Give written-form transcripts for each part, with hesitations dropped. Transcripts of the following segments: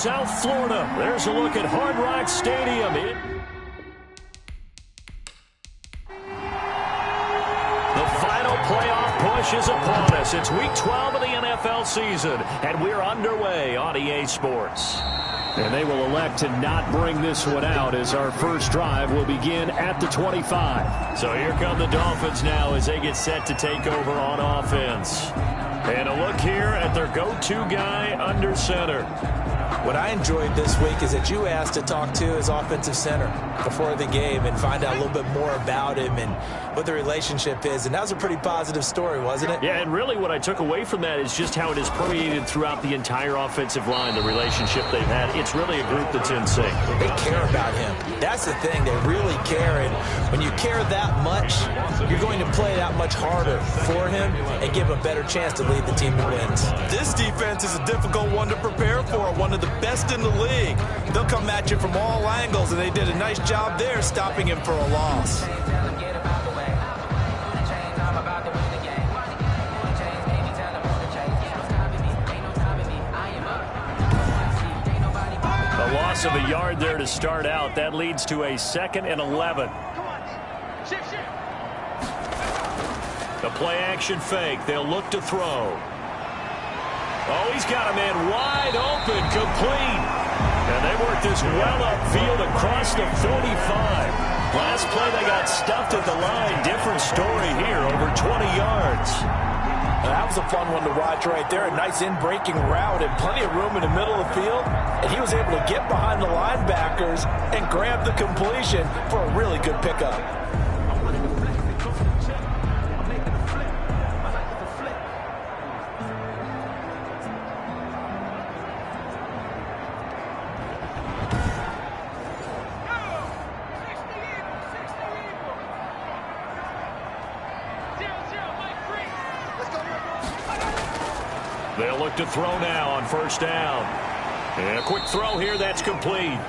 South Florida. There's a look at Hard Rock Stadium. The final playoff push is upon us. It's Week 12 of the NFL season, and we're underway on EA Sports. And they will elect to not bring this one out as our first drive will begin at the 25. So here come the Dolphins now as they get set to take over on offense. And a look here at their go-to guy under center. What I enjoyed this week is that you asked to talk to his offensive center before the game and find out a little bit more about him and what the relationship is. And that was a pretty positive story, wasn't it? Yeah, and really what I took away from that is just how it has permeated throughout the entire offensive line, the relationship they've had. It's really a group that's in sync. They care about him. That's the thing. They really care. And when you care that much, you're going to play that much harder for him and give him a better chance to lead the team to wins. This defense is a difficult one to prepare for, one of the best in the league. They'll come at you from all angles, and they did a nice job there stopping him for a loss. A loss of a yard there to start out. That leads to a 2nd and 11. The play action fake. They'll look to throw. Oh, he's got a man wide open, complete. And they work this well upfield across the 45. Last play, they got stuffed at the line. Different story here, over 20 yards. That was a fun one to watch right there. A nice in-breaking route and plenty of room in the middle of the field. And he was able to get behind the linebackers and grab the completion for a really good pickup. They'll look to throw now on first down. And a quick throw here, that's complete.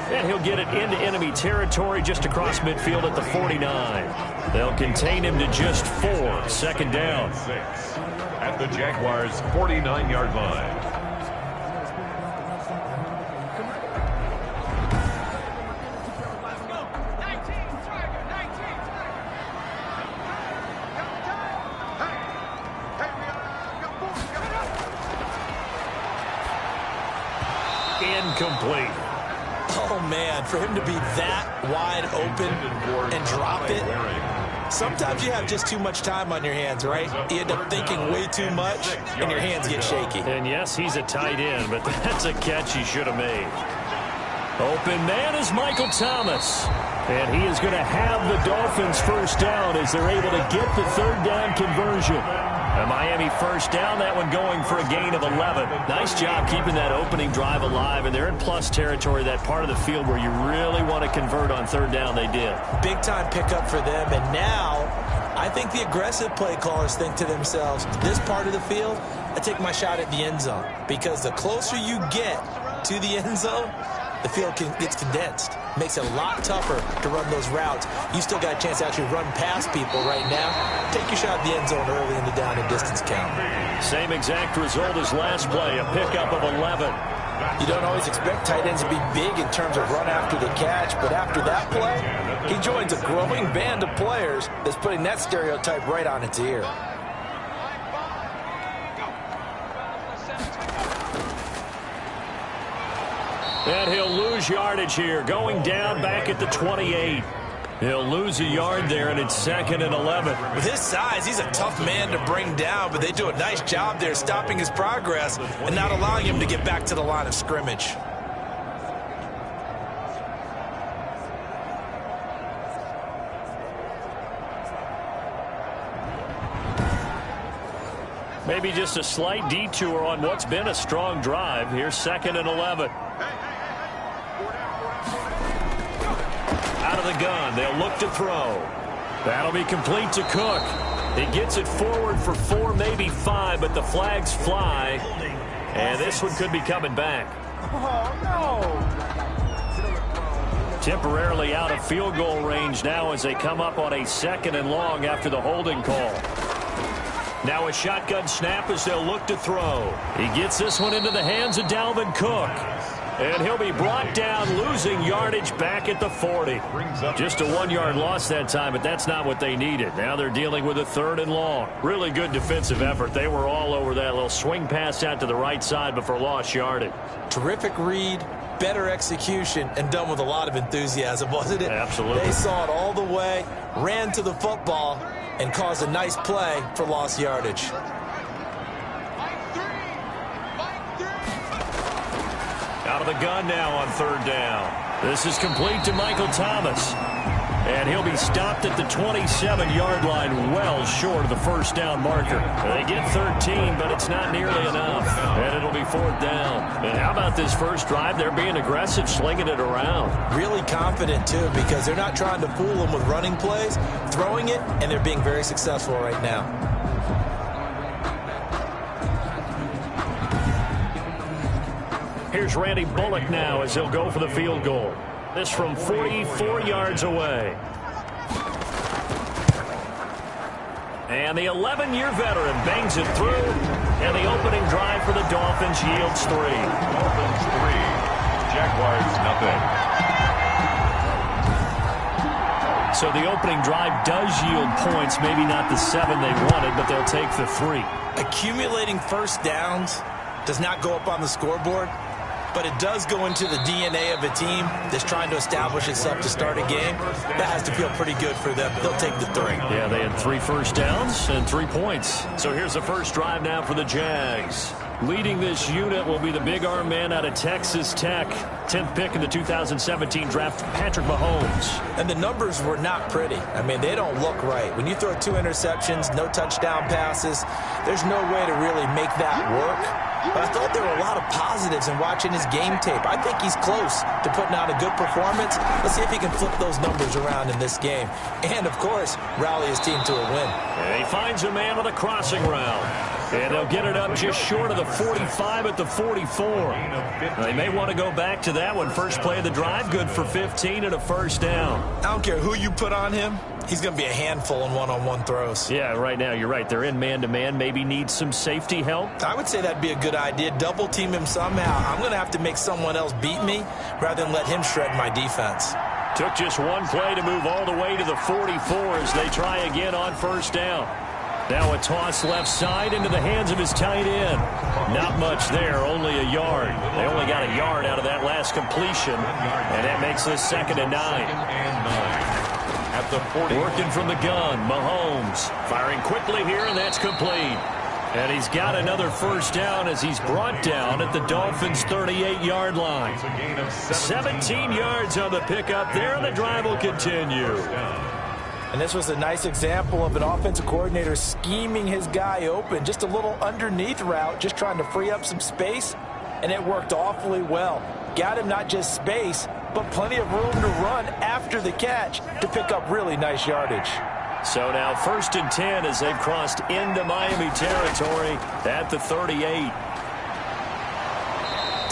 And he'll get it into enemy territory just across midfield at the 49. They'll contain him to just 4. 2nd down. 6 at the Jaguars' 49-yard line. Incomplete. Oh, man, for him to be that wide open and drop it. Sometimes you have just too much time on your hands, right? You end up thinking way too much, and your hands get shaky. And yes, he's a tight end, but that's a catch he should have made. Open man is Michael Thomas. And he is going to have the Dolphins first down as they're able to get the 3rd down conversion. A Miami first down, that one going for a gain of 11. Nice job keeping that opening drive alive, and they're in plus territory, that part of the field where you really want to convert on 3rd down. They did. Big-time pickup for them, and now I think the aggressive play callers think to themselves, this part of the field, I take my shot at the end zone, because the closer you get to the end zone, the field gets condensed. Makes it a lot tougher to run those routes. You still got a chance to actually run past people right now. Take your shot at the end zone early in the down and distance count. Same exact result as last play, a pickup of 11. You don't always expect tight ends to be big in terms of run after the catch, but after that play, he joins a growing band of players that's putting that stereotype right on its ear. And he'll lose yardage here, going down back at the 28. He'll lose a yard there, and it's 2nd and 11. With his size, he's a tough man to bring down, but they do a nice job there stopping his progress and not allowing him to get back to the line of scrimmage. Maybe just a slight detour on what's been a strong drive. Here's 2nd and 11. Out of the gun, they'll look to throw. That'll be complete to Cook. He gets it forward for 4, maybe 5, but the flags fly. And this one could be coming back. Oh, no. Temporarily out of field goal range now as they come up on a 2nd and long after the holding call. Now a shotgun snap as they'll look to throw. He gets this one into the hands of Dalvin Cook. And he'll be brought down, losing yardage back at the 40. Just a 1-yard loss that time, but that's not what they needed. Now they're dealing with a 3rd and long. Really good defensive effort. They were all over that little swing pass out to the right side before lost yardage. Terrific read, better execution, and done with a lot of enthusiasm, wasn't it? Absolutely. They saw it all the way, ran to the football, and caused a nice play for lost yardage. Out of the gun now on 3rd down. This is complete to Michael Thomas. And he'll be stopped at the 27-yard line, well short of the 1st down marker. They get 13, but it's not nearly enough. And it'll be 4th down. And how about this first drive? They're being aggressive, slinging it around. Really confident, too, because they're not trying to fool them with running plays, throwing it, and they're being very successful right now. Here's Randy Bullock now as he'll go for the field goal. This from 44 yards away. And the 11-year veteran bangs it through. And the opening drive for the Dolphins yields 3. Dolphins 3, Jaguars nothing. So the opening drive does yield points. Maybe not the 7 they wanted, but they'll take the 3. Accumulating first downs does not go up on the scoreboard, but it does go into the DNA of a team that's trying to establish itself to start a game. That has to feel pretty good for them. They'll take the 3. Yeah, they had 3 first downs and 3 points. So here's the first drive now for the Jags. Leading this unit will be the big arm man out of Texas Tech. 10th pick in the 2017 draft, Patrick Mahomes. And the numbers were not pretty. I mean, they don't look right. When you throw 2 interceptions, no touchdown passes, there's no way to really make that work. But I thought there were a lot of positives in watching his game tape. I think he's close to putting out a good performance. Let's see if he can flip those numbers around in this game. And, of course, rally his team to a win. And he finds a man on the crossing route. And they'll get it up just short of the 45 at the 44. They may want to go back to that one. First play of the drive, good for 15 and a first down. I don't care who you put on him. He's going to be a handful in one-on-one throws. Yeah, right now you're right. They're in man-to-man. Maybe need some safety help. I would say that'd be a good idea. Double team him somehow. I'm going to have to make someone else beat me rather than let him shred my defense. Took just one play to move all the way to the 44 as they try again on first down. Now a toss left side into the hands of his tight end. Not much there, only a yard. They only got a yard out of that last completion, and that makes this 2nd and 9. At the 40. Working from the gun, Mahomes firing quickly here, and that's complete. And he's got another first down as he's brought down at the Dolphins' 38-yard line. 17 yards on the pickup there, and the drive will continue. And this was a nice example of an offensive coordinator scheming his guy open. Just a little underneath route, just trying to free up some space, and it worked awfully well. Got him not just space, but plenty of room to run after the catch to pick up really nice yardage. So now 1st and 10 as they've crossed into Miami territory at the 38.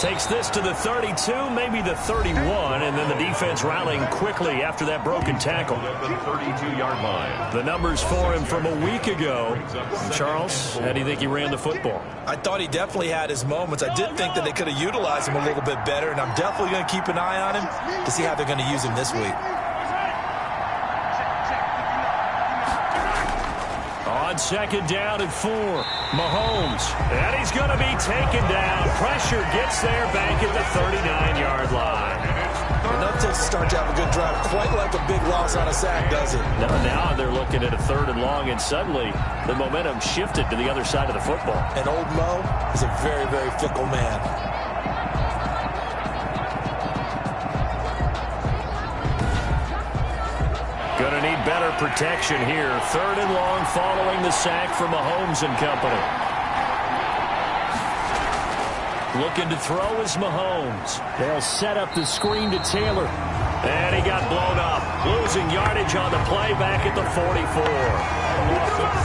Takes this to the 32, maybe the 31, and then the defense rallying quickly after that broken tackle. At the 32-yard line. The numbers for him from a week ago. Charles, how do you think he ran the football? I thought he definitely had his moments. I did think that they could have utilized him a little bit better, and I'm definitely going to keep an eye on him to see how they're going to use him this week. On 2nd down and 4, Mahomes, and he's going to be taken down. Pressure gets there back at the 39-yard line. Enough to start to have a good drive. Quite like a big loss on a sack, does it? Now they're looking at a 3rd and long, and suddenly the momentum shifted to the other side of the football. And old Mo is a very, very fickle man. Going to need better protection here. 3rd and long following the sack from Mahomes and company. Looking to throw is Mahomes. They'll set up the screen to Taylor. And he got blown up. Losing yardage on the play back at the 44.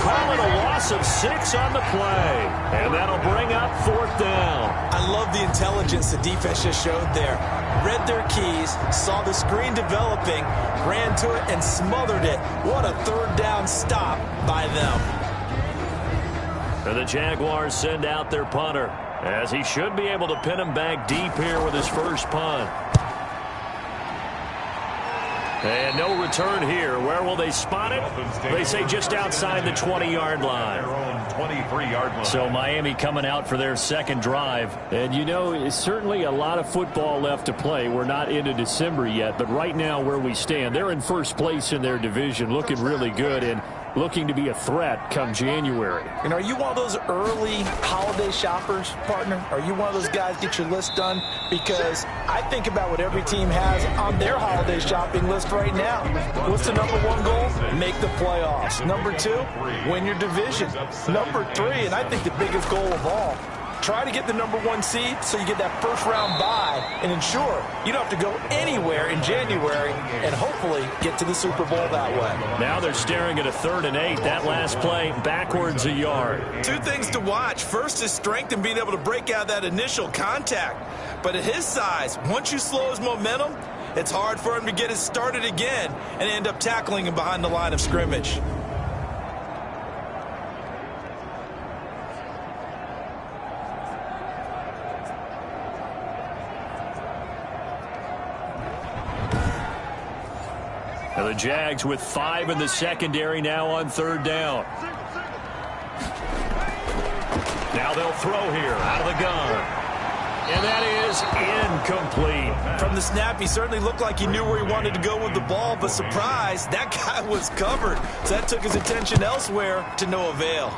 Call it a loss of 6 on the play. And that'll bring up 4th down. I love the intelligence the defense just showed there. Read their keys, saw the screen developing, ran to it, and smothered it. What a 3rd down stop by them. And the Jaguars send out their punter. as he should be able to pin him back deep here with his first punt. And no return here. Where will they spot it? They say just outside the 20-yard line. 23-yard line. So Miami coming out for their second drive. And, you know, it's certainly a lot of football left to play. We're not into December yet. But right now where we stand, they're in first place in their division, looking really good and looking to be a threat come January. And are you one of those early holiday shoppers, partner? Are you one of those guys get your list done? Because I think about what every team has on their holiday shopping list right now. What's the number one goal? Make the playoffs. Number two, win your division. Number three, and I think the biggest goal of all, try to get the number one seed so you get that first round bye and ensure you don't have to go anywhere in January and hopefully get to the Super Bowl that way. Now they're staring at a 3rd and 8. That last play backwards a yard. Two things to watch. First is strength and being able to break out that initial contact. But at his size, once you slow his momentum, it's hard for him to get it started again and end up tackling him behind the line of scrimmage. Now the Jags with 5 in the secondary now on 3rd down. Now they'll throw here out of the gun. And that is incomplete. From the snap, he certainly looked like he knew where he wanted to go with the ball, but surprise, that guy was covered. So that took his attention elsewhere to no avail.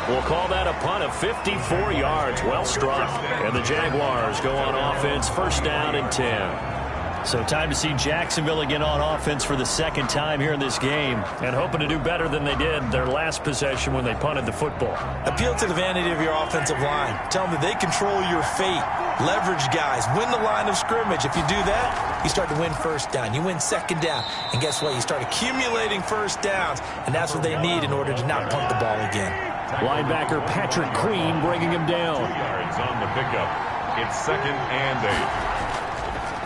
We'll call that a punt of 54 yards. Well struck. And the Jaguars go on offense, 1st down and 10. So time to see Jacksonville again on offense for the second time here in this game, and hoping to do better than they did their last possession when they punted the football. Appeal to the vanity of your offensive line. Tell them that they control your fate. Leverage guys. Win the line of scrimmage. If you do that, you start to win 1st down. You win 2nd down. And guess what? You start accumulating 1st downs, and that's what they need in order to not punt the ball again. Linebacker Patrick Queen bringing him down. 2 yards on the pickup. It's 2nd and 8.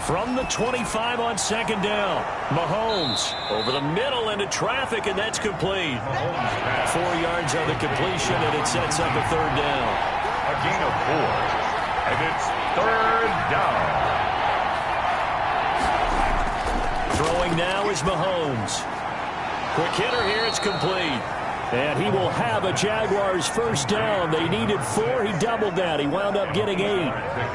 From the 25 on 2nd down, Mahomes over the middle into traffic, and that's complete. 4 yards on the completion, and it sets up a 3rd down. A gain of 4, and it's 3rd down. Throwing now is Mahomes. Quick hitter here, it's complete. And he will have a Jaguars 1st down. They needed 4. He doubled that. He wound up getting 8.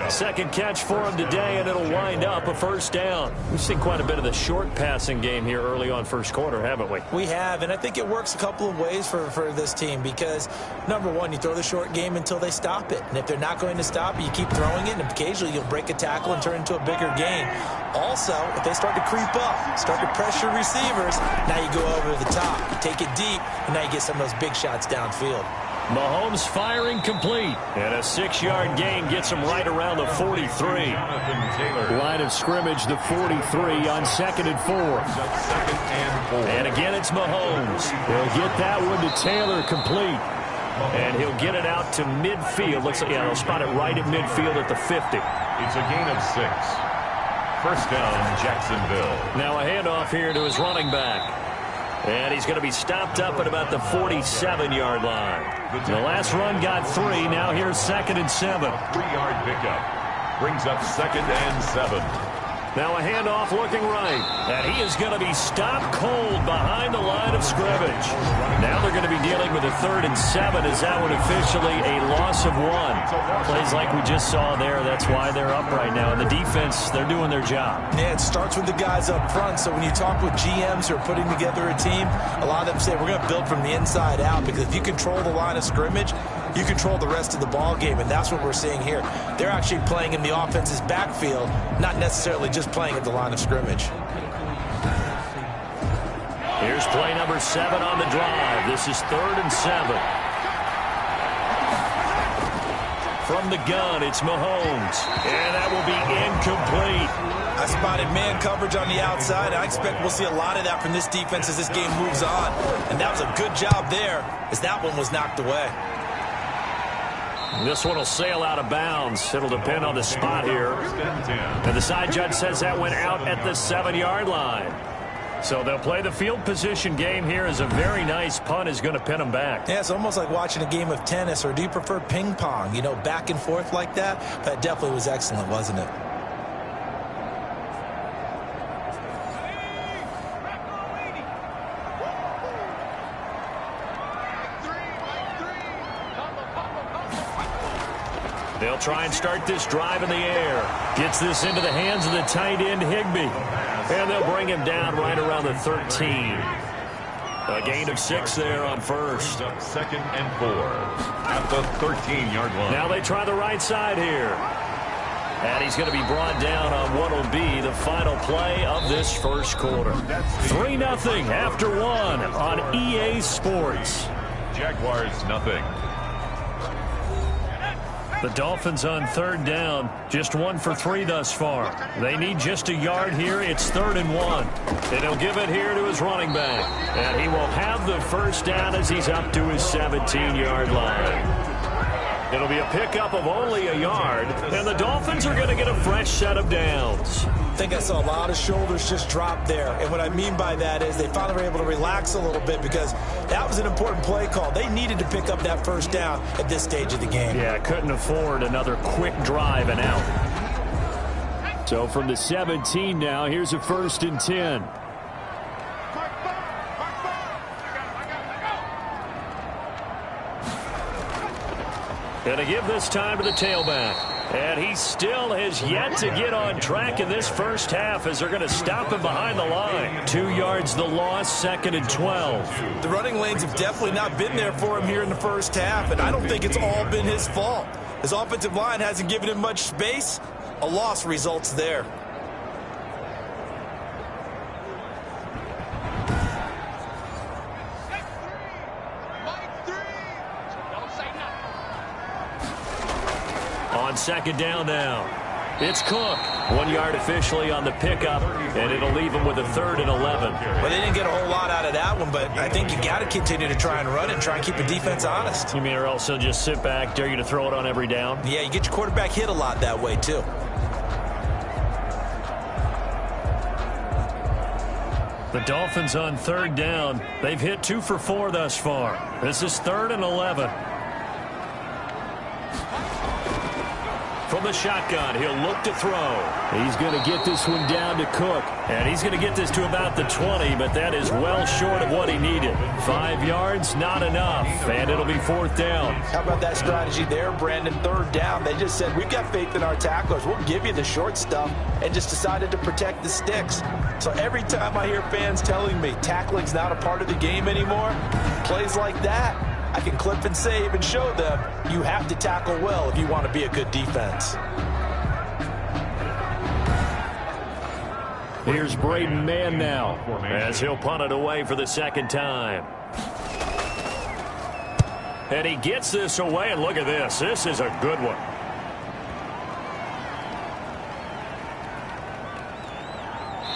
Second catch for him today, and it'll wind up a 1st down. We've seen quite a bit of the short passing game here early on 1st quarter, haven't we? We have, and I think it works a couple of ways for this team because, number one, you throw the short game until they stop it. And if they're not going to stop it, you keep throwing it, and occasionally you'll break a tackle and turn into a bigger gain. Also, if they start to creep up, start to pressure receivers, now you go over the top. You take it deep, and now you get some of those big shots downfield. Mahomes firing complete. And a 6-yard gain gets him right around the 43. Line of scrimmage, the 43 on 2nd and 4. And again, it's Mahomes. He'll get that one to Taylor complete. And he'll get it out to midfield. Looks like, yeah, they'll spot it right at midfield at the 50. It's a gain of 6. 1st down, Jacksonville. Now a handoff here to his running back. And he's going to be stopped up at about the 47-yard line. The last run got 3. Now here's 2nd and 7. 3-yard pickup. Brings up 2nd and 7. Now a handoff looking right. And he is going to be stopped cold behind the line of scrimmage. Now they're going to be dealing with a 3rd and 7. Is that one officially a loss of 1? Plays like we just saw there. That's why they're up right now. And the defense, they're doing their job. Yeah, it starts with the guys up front. So when you talk with GMs who are putting together a team, a lot of them say we're going to build from the inside out because if you control the line of scrimmage, you control the rest of the ball game, and that's what we're seeing here. They're actually playing in the offense's backfield, not necessarily just playing at the line of scrimmage. Here's play number 7 on the drive. This is 3rd and 7. From the gun, it's Mahomes, and that will be incomplete. I spotted man coverage on the outside. I expect we'll see a lot of that from this defense as this game moves on. And that was a good job there as that one was knocked away. This one will sail out of bounds. It'll depend on the spot here. And the side judge says that went out at the 7-yard line. So they'll play the field position game here as a very nice punt is going to pin them back. Yeah, it's almost like watching a game of tennis, or do you prefer ping pong? You know, back and forth like that? That definitely was excellent, wasn't it? They'll try and start this drive in the air. Gets this into the hands of the tight end, Higbee. And they'll bring him down right around the 13. A gain of 6 there on first. Up 2nd and 4 at the 13-yard line. Now they try the right side here. And he's going to be brought down on what will be the final play of this first quarter. 3-0 after 1 on EA Sports. Jaguars nothing. The Dolphins on 3rd down, just 1 for 3 thus far. They need just a yard here. It's 3rd and 1. And he'll give it here to his running back. And he will have the first down as he's up to his 17-yard line. It'll be a pickup of only a yard, and the Dolphins are going to get a fresh set of downs. I think I saw a lot of shoulders just drop there, and what I mean by that is they finally were able to relax a little bit because that was an important play call. They needed to pick up that first down at this stage of the game. Yeah, couldn't afford another quick drive and out. So from the 17 now, here's a 1st and 10. Going to give this time to the tailback. And he still has yet to get on track in this first half as they're going to stop him behind the line. 2 yards the loss, 2nd and 12. The running lanes have definitely not been there for him here in the first half, and I don't think it's all been his fault. His offensive line hasn't given him much space. A loss results there. On 2nd down now. It's Cook. 1 yard officially on the pickup, and it'll leave him with a 3rd and 11. Well, they didn't get a whole lot out of that one, but I think you got to continue to try and run it and try and keep the defense honest. You mean or else they'll just sit back, dare you to throw it on every down? Yeah, you get your quarterback hit a lot that way, too. The Dolphins on 3rd down. They've hit 2 for 4 thus far. This is 3rd and 11. From the shotgun, he'll look to throw. He's going to get this one down to Cook. And he's going to get this to about the 20, but that is well short of what he needed. 5 yards, not enough. And it'll be 4th down. How about that strategy there, Brandon? 3rd down. They just said, we've got faith in our tacklers. We'll give you the short stuff, and just decided to protect the sticks. So every time I hear fans telling me tackling's not a part of the game anymore, plays like that, I can clip and save and show them you have to tackle well if you want to be a good defense. Here's Braden Mann now as he'll punt it away for the 2nd time. And he gets this away, and look at this. This is a good one.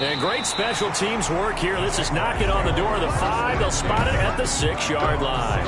And great special teams work here. This is knocking on the door of the 5. They'll spot it at the 6-yard line.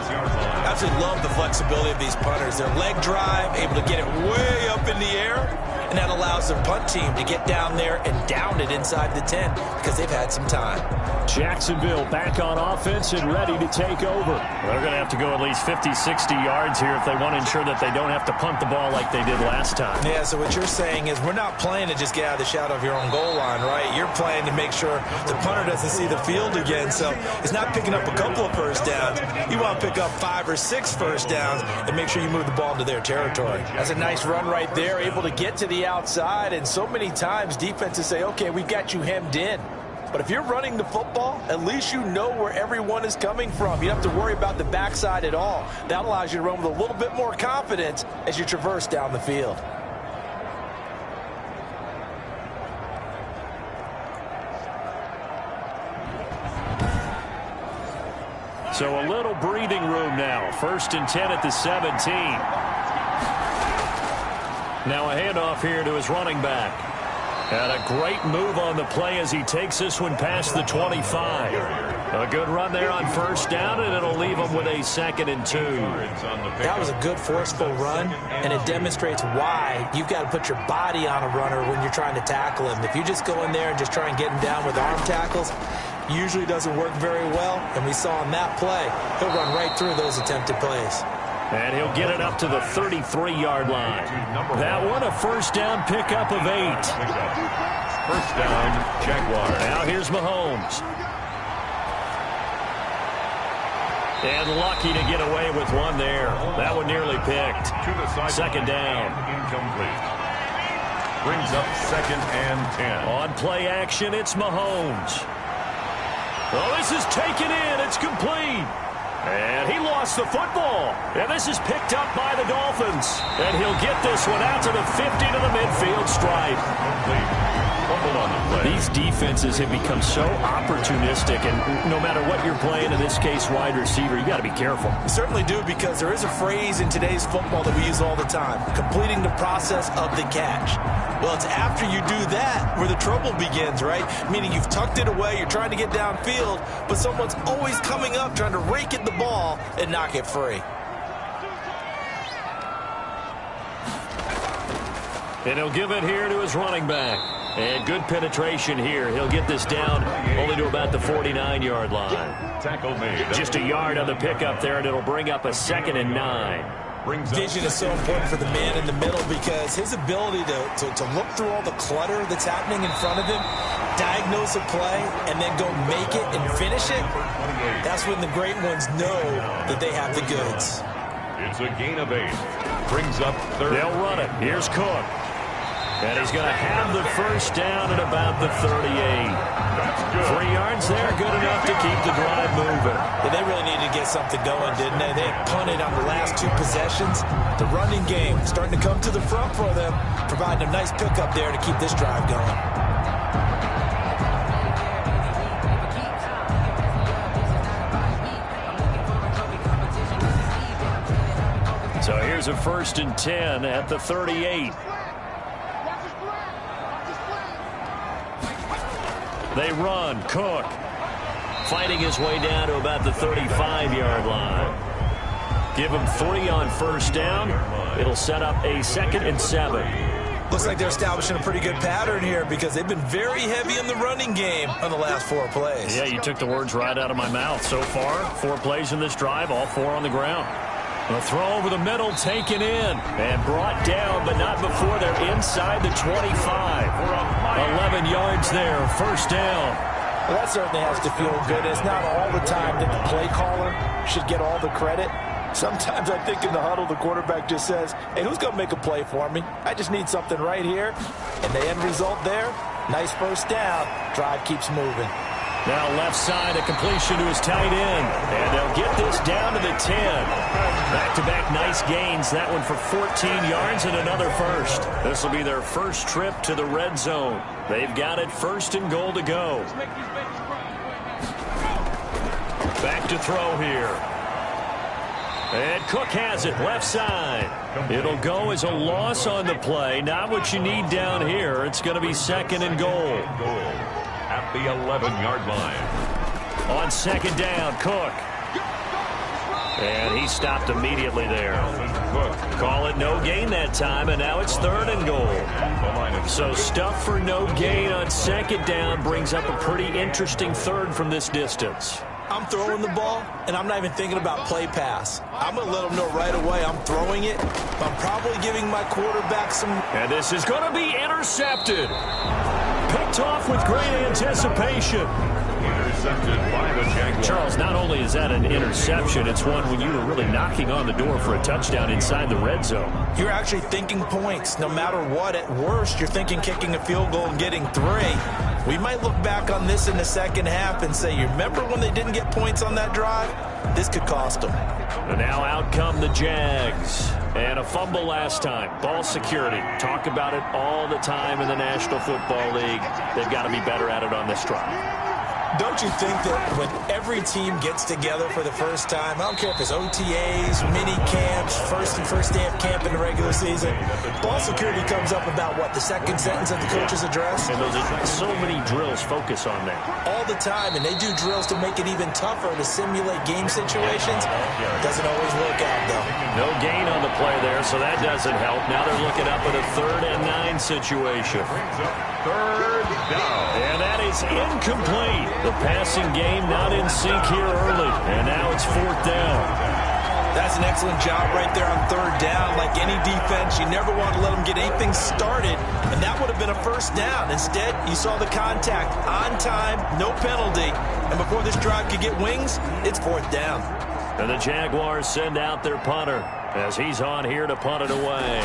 Absolutely love the flexibility of these punters. Their leg drive, able to get it way up in the air, and that allows their punt team to get down there and down it inside the 10 because they've had some time. Jacksonville back on offense and ready to take over. They're going to have to go at least 50, 60 yards here if they want to ensure that they don't have to punt the ball like they did last time. Yeah, so what you're saying is we're not playing to just get out of the shadow of your own goal line, right? You're playing to make sure the punter doesn't see the field again. So it's not picking up a couple of first downs. You want to pick up 5 or 6 first downs and make sure you move the ball into their territory. That's a nice run right there, able to get to the outside. And so many times defenses say, okay, we've got you hemmed in. But if you're running the football, at least you know where everyone is coming from. You don't have to worry about the backside at all. That allows you to run with a little bit more confidence as you traverse down the field. So a little breathing room now. 1st and 10 at the 17. Now a handoff here to his running back. And a great move on the play as he takes this one past the 25. A good run there on 1st down, and it'll leave him with a 2nd and 2. That was a good forceful run, and it demonstrates why you've got to put your body on a runner when you're trying to tackle him. If you just go in there and just try and get him down with arm tackles, usually doesn't work very well, and we saw on that play, he'll run right through those attempted plays. And he'll get it up to the 33-yard line. That one a first down pickup of 8. First down, Jaguars. Now here's Mahomes. And lucky to get away with one there. That one nearly picked. To the side. Second down. Incomplete. Brings up 2nd and 10. On play action, it's Mahomes. Oh, this is taken in. It's complete. And he lost the football. And this is picked up by the Dolphins. And he'll get this one out to the 50 to the midfield stripe. Complete. Fumbled on the play. These defenses have become so opportunistic, and no matter what you're playing, in this case wide receiver, you got to be careful. You certainly do, because there is a phrase in today's football that we use all the time, completing the process of the catch. Well, it's after you do that where the trouble begins, right? Meaning you've tucked it away, you're trying to get downfield, but someone's always coming up trying to rake at the ball and knock it free. And he'll give it here to his running back. And good penetration here. He'll get this down only to about the 49-yard line. Tackle made. Just a yard on the pickup there, and it'll bring up a 2nd and 9. Vision is so important for the man in the middle, because his ability to look through all the clutter that's happening in front of him, diagnose a play, and then go make it and finish it, that's when the great ones know that they have the goods. It's a gain of 8. Brings up 3rd. They'll run it. Here's Cook. And he's going to have the first down at about the 38. That's good. 3 yards there, good enough to keep the drive moving. Yeah, they really needed to get something going, didn't they? They had punted on the last 2 possessions. The running game starting to come to the front for them, providing a nice pickup there to keep this drive going. So here's a 1st and 10 at the 38. They run. Cook fighting his way down to about the 35-yard line. Give him 3 on first down. It'll set up a 2nd and 7. Looks like they're establishing a pretty good pattern here, because they've been very heavy in the running game on the last 4 plays. Yeah, you took the words right out of my mouth. So far, 4 plays in this drive, all 4 on the ground. A throw over the middle, taken in, and brought down, but not before they're inside the 25. 11 yards there, first down. Well, that certainly has to feel good. It's not all the time that the play caller should get all the credit. Sometimes I think in the huddle, the quarterback just says, hey, who's going to make a play for me? I just need something right here. And the end result there, nice first down. Drive keeps moving. Now left side, a completion to his tight end. And they'll get this down to the 10. Back-to-back nice gains. That one for 14 yards and another first. This will be their first trip to the red zone. They've got it 1st and goal to go. Back to throw here. And Cook has it, left side. It'll go as a loss on the play. Not what you need down here. It's going to be 2nd and goal. At the 11-yard line. On 2nd down, Cook. And he stopped immediately there. Call it no gain that time, and now it's 3rd and goal. So stuff for no gain on 2nd down brings up a pretty interesting 3rd from this distance. I'm throwing the ball, and I'm not even thinking about play pass. I'm going to let them know right away I'm throwing it. I'm probably giving my quarterback some... And this is going to be intercepted. Picked off with great anticipation. Intercepted by the Jaguars. Charles, not only is that an interception, it's one when you were really knocking on the door for a touchdown inside the red zone. You're actually thinking points. No matter what, at worst, you're thinking kicking a field goal and getting 3. We might look back on this in the second half and say, you remember when they didn't get points on that drive? This could cost them. And now out come the Jags. And a fumble last time. Ball security. Talk about it all the time in the National Football League. They've got to be better at it on this drive. Don't you think that when every team gets together for the first time, I don't care if it's OTAs, mini camps, first day of camp in the regular season, ball security comes up about, what, the second sentence of the coach's address? And those are so many drills focus on that. All the time, and they do drills to make it even tougher to simulate game situations. Doesn't always work out, though. No gain on the the play there, so that doesn't help. Now they're looking up at a 3rd and 9 situation. Third down. And that is incomplete. The passing game not in sync here early. And now it's 4th down. That's an excellent job right there on 3rd down. Like any defense, you never want to let them get anything started, and that would have been a 1st down. Instead, you saw the contact on time, no penalty, and before this drive could get wings, it's 4th down. And the Jaguars send out their punter as he's on here to punt it away.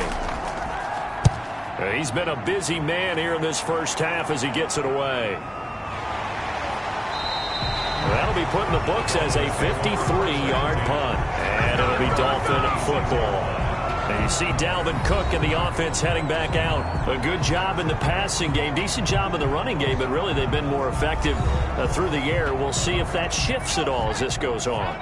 He's been a busy man here in this first half as he gets it away. That'll be put in the books as a 53-yard punt. And it'll be Dolphin football. And you see Dalvin Cook and the offense heading back out. A good job in the passing game. Decent job in the running game, but really they've been more effective through the air. We'll see if that shifts at all as this goes on.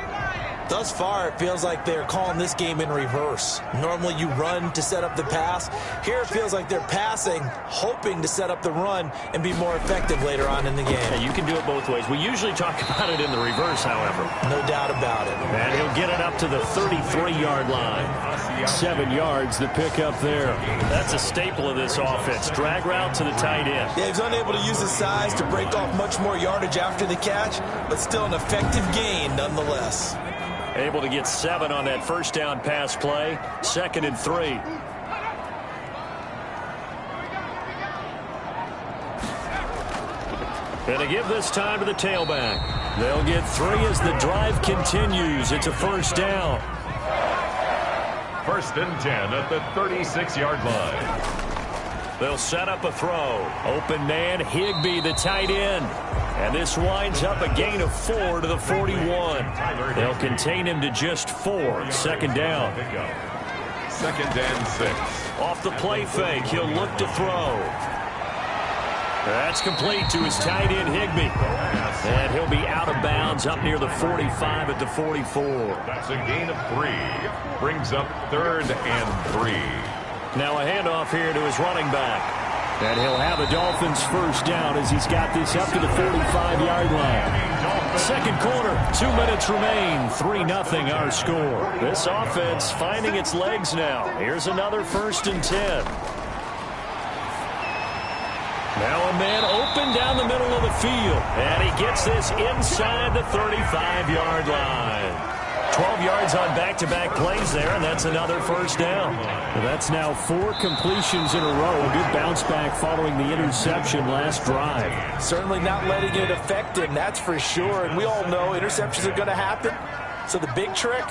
Thus far, it feels like they're calling this game in reverse. Normally you run to set up the pass. Here it feels like they're passing, hoping to set up the run and be more effective later on in the game. Yeah, you can do it both ways. We usually talk about it in the reverse, however. No doubt about it. And he'll get it up to the 33-yard line. 7 yards, the pickup there. That's a staple of this offense. Drag route to the tight end. Yeah, he's unable to use his size to break off much more yardage after the catch, but still an effective gain nonetheless. Able to get 7 on that 1st down pass play. 2nd and 3. And to give this time to the tailback. They'll get 3 as the drive continues. It's a 1st down. 1st and 10 at the 36-yard line. They'll set up a throw. Open man, Higbee, the tight end. And this winds up a gain of 4 to the 41. They'll contain him to just 4. 2nd down. 2nd and 6. Off the play fake, he'll look to throw. That's complete to his tight end, Higbee. And he'll be out of bounds up near the 45 at the 44. That's a gain of 3. Brings up 3rd and 3. Now a handoff here to his running back. And he'll have a Dolphins 1st down as he's got this up to the 45-yard line. 2nd quarter, 2 minutes remain. 3-0 our score. This offense finding its legs now. Here's another 1st and 10. Now a man open down the middle of the field. And he gets this inside the 35-yard line. 12 yards on back-to-back plays there, and that's another 1st down. Well, that's now 4 completions in a row. A good bounce back following the interception last drive. Certainly not letting it affect him, that's for sure. And we all know interceptions are going to happen. So the big trick,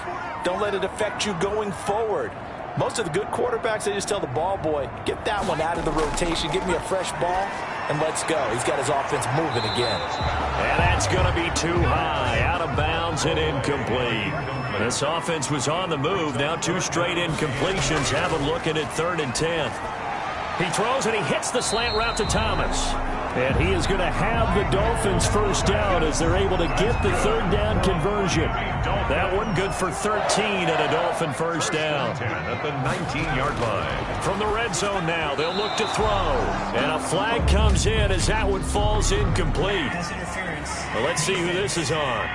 don't let it affect you going forward. Most of the good quarterbacks, they just tell the ball boy, get that one out of the rotation, give me a fresh ball, and let's go. He's got his offense moving again. And that's going to be too high, out of bounds and incomplete. This offense was on the move. Now 2 straight incompletions have him looking at 3rd and 10. He throws and he hits the slant route to Thomas. And he is going to have the Dolphins 1st down as they're able to get the 3rd down conversion. That one good for 13 and a Dolphin 1st down. 10 at the 19-yard line. From the red zone now, they'll look to throw. And a flag comes in as that one falls incomplete. Well, let's see who this is on.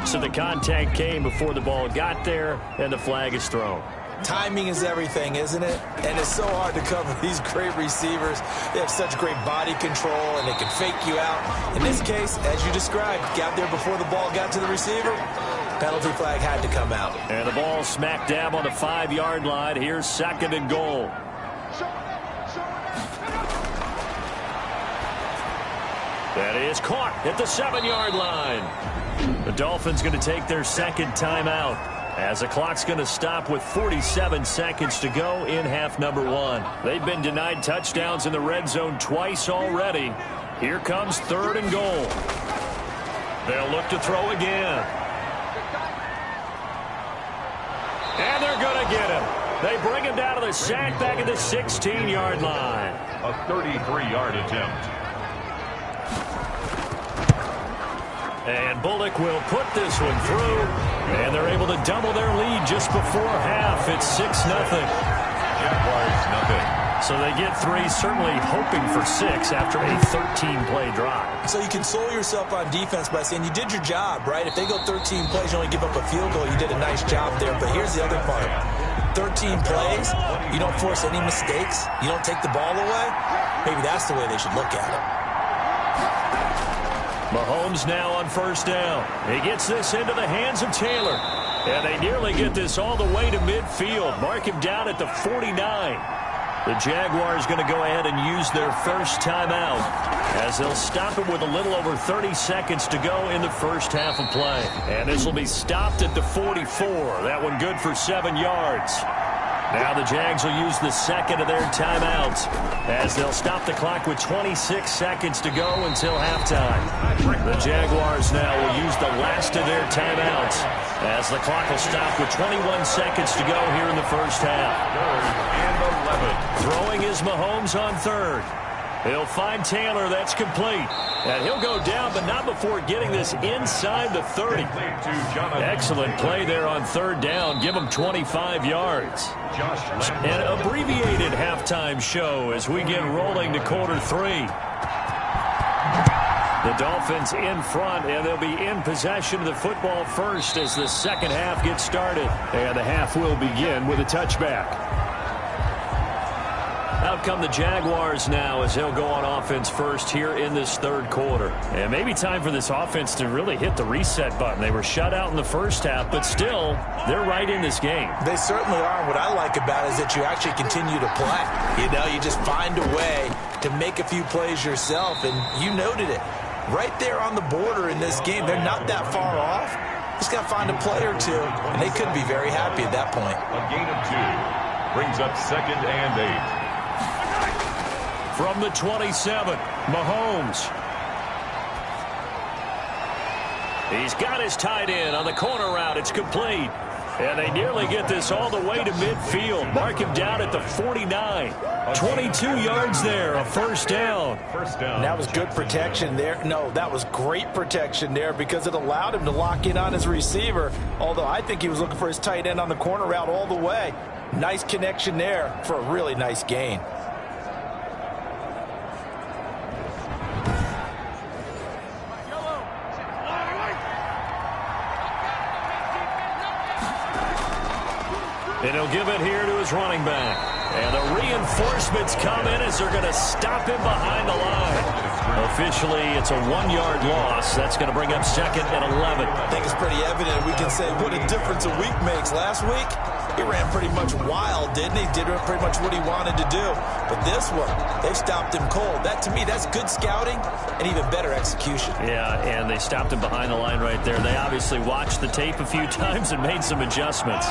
So the contact came before the ball got there, and the flag is thrown. Timing is everything, isn't it? And it's so hard to cover these great receivers. They have such great body control, and they can fake you out. In this case, as you described, got there before the ball got to the receiver. Penalty flag had to come out. And the ball smack dab on the 5-yard line. Here's 2nd and goal. That is caught at the 7-yard line. The Dolphins going to take their 2nd timeout as the clock's going to stop with 47 seconds to go in half number 1. They've been denied touchdowns in the red zone twice already. Here comes 3rd and goal. They'll look to throw again. And they're going to get him. They bring him down to the sack back at the 16-yard line. A 33-yard attempt. And Bullock will put this one through, and they're able to double their lead just before half. It's 6-0. Jaguars 0. So they get 3, certainly hoping for 6 after a 13-play drive. So you console yourself on defense by saying you did your job, right? If they go 13 plays, you only give up a field goal, you did a nice job there. But here's the other part. 13 plays, you don't force any mistakes, you don't take the ball away. Maybe that's the way they should look at it. Mahomes now on first down. He gets this into the hands of Taylor. And they nearly get this all the way to midfield. Mark him down at the 49. The Jaguars going to go ahead and use their first timeout as they'll stop it with a little over 30 seconds to go in the first half of play. And this will be stopped at the 44. That one good for 7 yards. Now the Jags will use the second of their timeouts as they'll stop the clock with 26 seconds to go until halftime. The Jaguars now will use the last of their timeouts as the clock will stop with 21 seconds to go here in the first half. 3rd and 11. Throwing is Mahomes on third. He'll find Taylor. That's complete. And he'll go down, but not before getting this inside the 30. Excellent play there on third down. Give him 25 yards. An abbreviated halftime show as we get rolling to quarter 3. The Dolphins in front, and they'll be in possession of the football first as the second half gets started. And the half will begin with a touchback. Out come the Jaguars now as they'll go on offense first here in this third quarter. And maybe time for this offense to really hit the reset button. They were shut out in the first half, but still, they're right in this game. They certainly are. What I like about it is that you actually continue to play. You know, you just find a way to make a few plays yourself, and you noted it. Right there on the border in this game, they're not that far off. Just got to find a play or two, and they could be very happy at that point. A gain of 2 brings up 2nd and 8. From the 27, Mahomes. He's got his tight end on the corner route. It's complete. And they nearly get this all the way to midfield. Mark him down at the 49. 22 yards there, a first down. And that was good protection there. No, that was great protection there because it allowed him to lock in on his receiver. Although I think he was looking for his tight end on the corner route all the way. Nice connection there for a really nice gain. And he'll give it here to his running back. And the reinforcements come in as they're going to stop him behind the line. Officially, it's a 1-yard loss. That's going to bring up 2nd and 11. I think it's pretty evident. We can say what a difference a week makes. Last week, he ran pretty much wild, didn't he? Did pretty much what he wanted to do. But this one, they've stopped him cold. That, to me, that's good scouting and even better execution. Yeah, and they stopped him behind the line right there. They obviously watched the tape a few times and made some adjustments.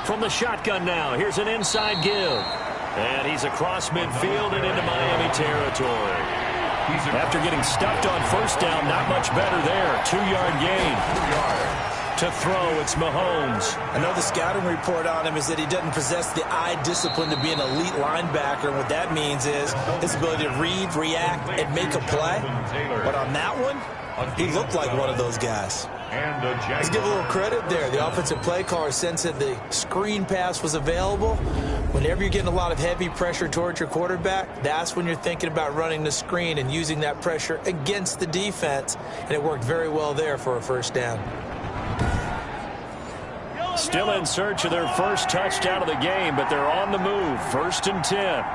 From the shotgun now, here's an inside give. And he's across midfield and into Miami territory. After getting stuffed on first down, not much better there. 2-yard gain. To throw, it's Mahomes. I know the scouting report on him is that he doesn't possess the eye discipline to be an elite linebacker. And what that means is his ability to read, react, and make a play. But on that one, he looked like one of those guys. Let's give a little credit there. The offensive play caller sensed that the screen pass was available. Whenever you're getting a lot of heavy pressure towards your quarterback, that's when you're thinking about running the screen and using that pressure against the defense. And it worked very well there for a first down. Still in search of their first touchdown of the game, but they're on the move. 1st and 10.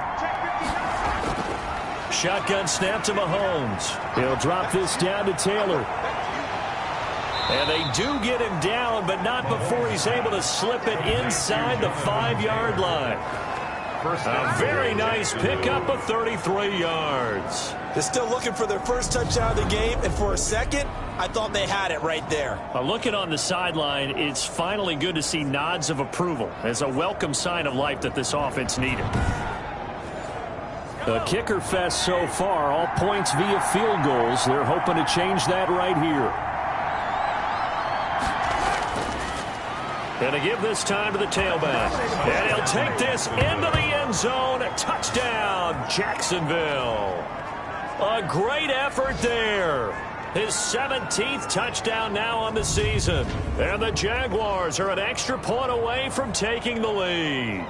Shotgun snap to Mahomes. He'll drop this down to Taylor. And they do get him down, but not before he's able to slip it inside the 5-yard line. A very nice pickup of 33 yards. They're still looking for their first touchdown of the game, and for a second, I thought they had it right there. Looking on the sideline, it's finally good to see nods of approval as a welcome sign of life that this offense needed. A kicker fest so far, all points via field goals. They're hoping to change that right here. And to give this time to the tailback. And he'll take this into the end zone. Touchdown, Jacksonville. A great effort there. His 17th touchdown now on the season. And the Jaguars are an extra point away from taking the lead.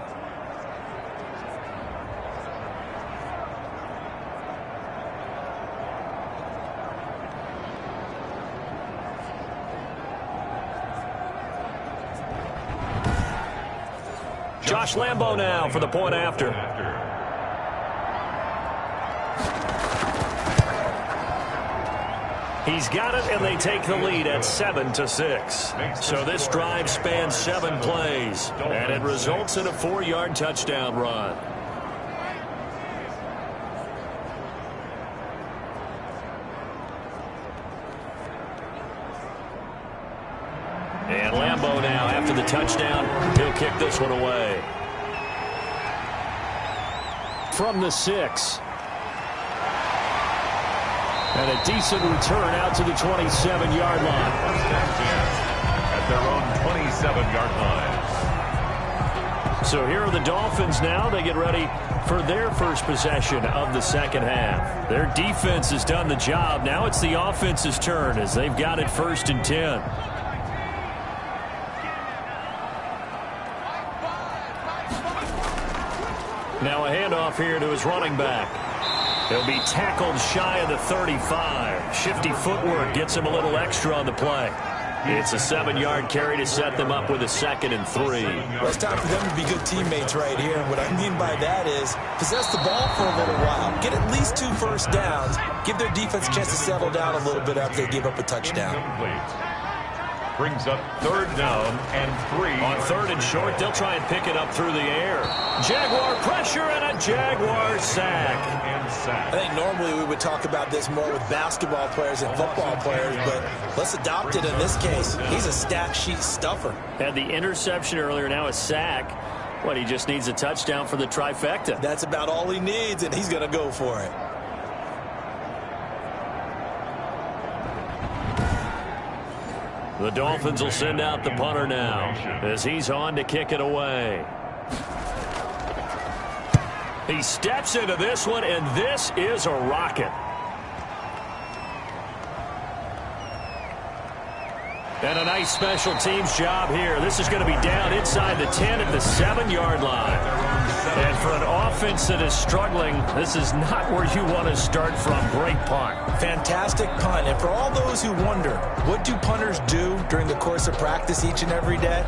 Josh Lambo now for the point after. He's got it, and they take the lead at 7-6. So this drive spans 7 plays, and it results in a 4-yard touchdown run. And Lambo now, after the touchdown, he'll kick this one away. From the 6. And a decent return out to the 27-yard line. At their own 27-yard line. So here are the Dolphins now. They get ready for their first possession of the second half. Their defense has done the job. Now it's the offense's turn as they've got it 1st and 10. Now a handoff here to his running back. He'll be tackled shy of the 35. Shifty footwork gets him a little extra on the play. It's a 7-yard carry to set them up with a 2nd and 3. Well, it's time for them to be good teammates right here. And what I mean by that is possess the ball for a little while. Get at least 2 first downs. Give their defense a chance to settle down a little bit after they give up a touchdown. Brings up 3rd down and 3. On 3rd and short, they'll try and pick it up through the air. Jaguar pressure and a Jaguar sack. I think normally we would talk about this more with basketball players and football players, but let's adopt it in this case. He's a stat sheet stuffer. Had the interception earlier, now a sack. What, he just needs a touchdown for the trifecta. That's about all he needs, and he's going to go for it. The Dolphins will send out the punter now as he's on to kick it away. He steps into this one, and this is a rocket. And a nice special teams job here. This is going to be down inside the 10 at the 7-yard line. And for an offense that is struggling, this is not where you want to start from. Great punt. Fantastic punt. And for all those who wonder, what do punters do during the course of practice each and every day?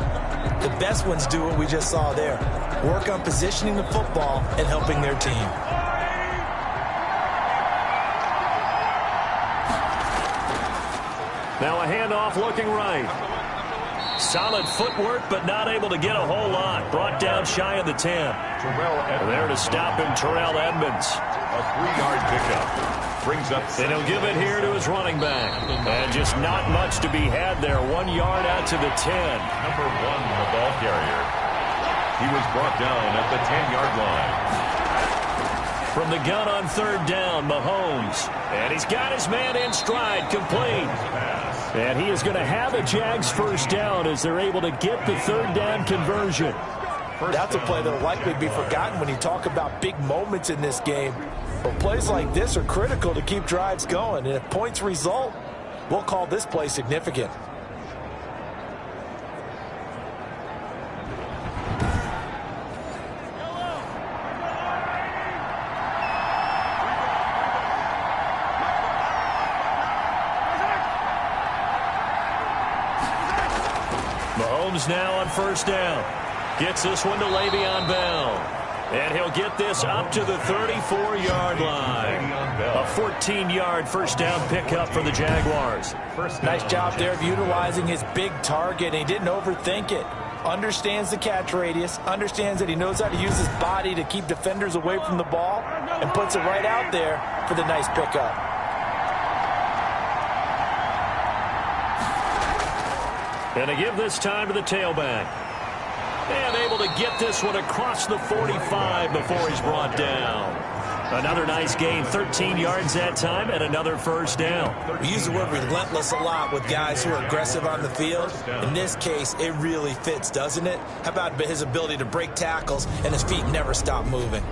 The best ones do what we just saw there. Work on positioning the football and helping their team. Now a handoff looking right. Solid footwork, but not able to get a whole lot. Brought down shy of the 10. There to stop him, Terrell Edmunds. A 3-yard pickup. Brings up. And he'll give it here to his running back. And just not much to be had there. 1 yard out to the 10. Number 1, the ball carrier. He was brought down at the 10-yard line. From the gun on 3rd down, Mahomes. And he's got his man in stride, complete. And he is going to have a Jags first down as they're able to get the 3rd down conversion. That's a play that will likely be forgotten when you talk about big moments in this game. But plays like this are critical to keep drives going. And if points result, we'll call this play significant. Mahomes now on 1st down. Gets this one to Le'Veon Bell. And he'll get this up to the 34-yard line. A 14-yard first down pickup for the Jaguars. Nice job there of utilizing his big target. He didn't overthink it. Understands the catch radius. Understands that he knows how to use his body to keep defenders away from the ball. And puts it right out there for the nice pickup. And to give this time to the tailback. And able to get this one across the 45 before he's brought down. Another nice gain, 13 yards that time, and another first down. We use the word relentless a lot with guys who are aggressive on the field. In this case, it really fits, doesn't it? How about his ability to break tackles and his feet never stop moving?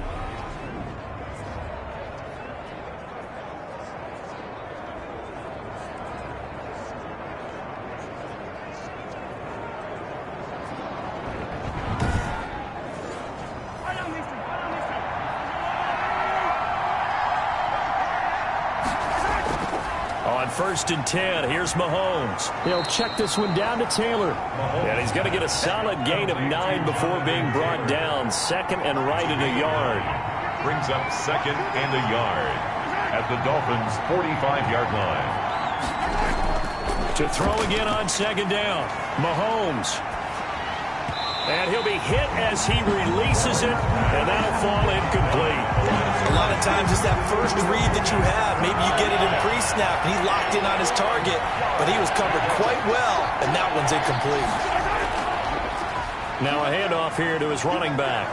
On 1st and 10, here's Mahomes. He'll check this one down to Taylor. And he's going to get a solid gain of 9 before being brought down. 2nd and right at a yard. Brings up 2nd and a yard at the Dolphins' 45-yard line. To throw again on 2nd down. Mahomes. And he'll be hit as he releases it, and that'll fall incomplete. A lot of times it's that first read that you have. Maybe you get it in pre-snap, and he locked in on his target, but he was covered quite well, and that one's incomplete. Now a handoff here to his running back.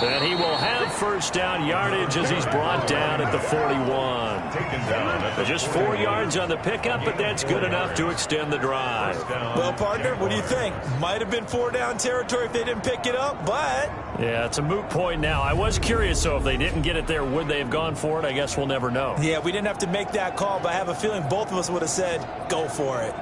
And he will have 1st down yardage as he's brought down at the 41. Just 4 yards on the pickup, but that's good enough to extend the drive. Well, partner, what do you think? Might have been 4-down territory if they didn't pick it up, but... Yeah, it's a moot point now. I was curious, so if they didn't get it there, would they have gone for it? I guess we'll never know. Yeah, we didn't have to make that call, but I have a feeling both of us would have said, go for it.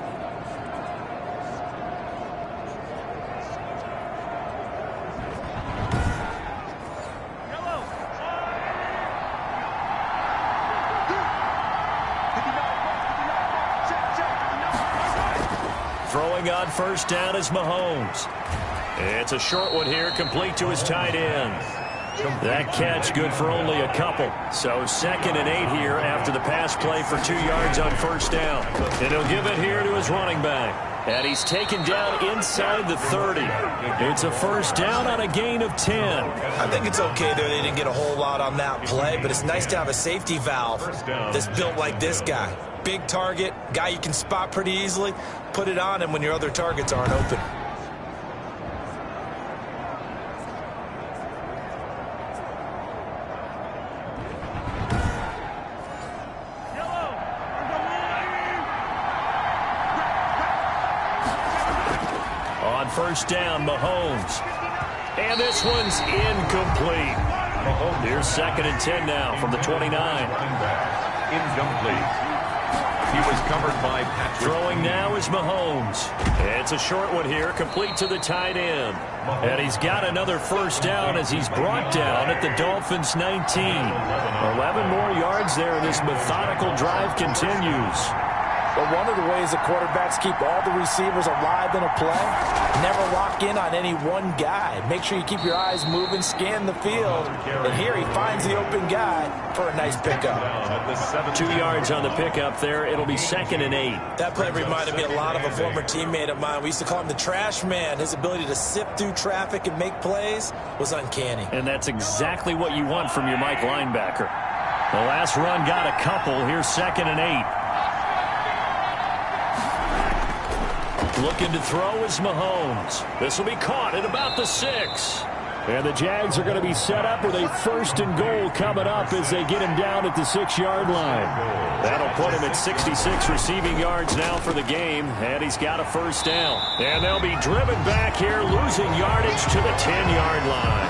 Throwing on 1st down is Mahomes. It's a short one here, complete to his tight end. That catch good for only a couple. So 2nd and 8 here after the pass play for 2 yards on 1st down. And he'll give it here to his running back. And he's taken down inside the 30. It's a 1st down on a gain of 10. I think it's okay there. They didn't get a whole lot on that play, but it's nice to have a safety valve that's built like this guy. Big target, guy you can spot pretty easily. Put it on him when your other targets aren't open. On 1st down, Mahomes. And this one's incomplete. Here's 2nd and 10 now from the 29. Incomplete. He was covered by Patrick. Throwing now is Mahomes. It's a short one here, complete to the tight end. And he's got another 1st down as he's brought down at the Dolphins' 19. 11 more yards there, and this methodical drive continues. But one of the ways that quarterbacks keep all the receivers alive in a play, never lock in on any one guy. Make sure you keep your eyes moving, scan the field. And here he finds the open guy for a nice pickup. 2 yards on the pickup there. It'll be 2nd and 8. That play reminded me a lot of a former teammate of mine. We used to call him the trash man. His ability to sift through traffic and make plays was uncanny. And that's exactly what you want from your Mike linebacker. The last run got a couple. Here's 2nd and 8. Looking to throw is Mahomes. This will be caught at about the 6. And the Jags are going to be set up with a 1st and goal coming up as they get him down at the 6-yard line. That'll put him at 66 receiving yards now for the game, and he's got a 1st down. And they'll be driven back here, losing yardage to the 10-yard line.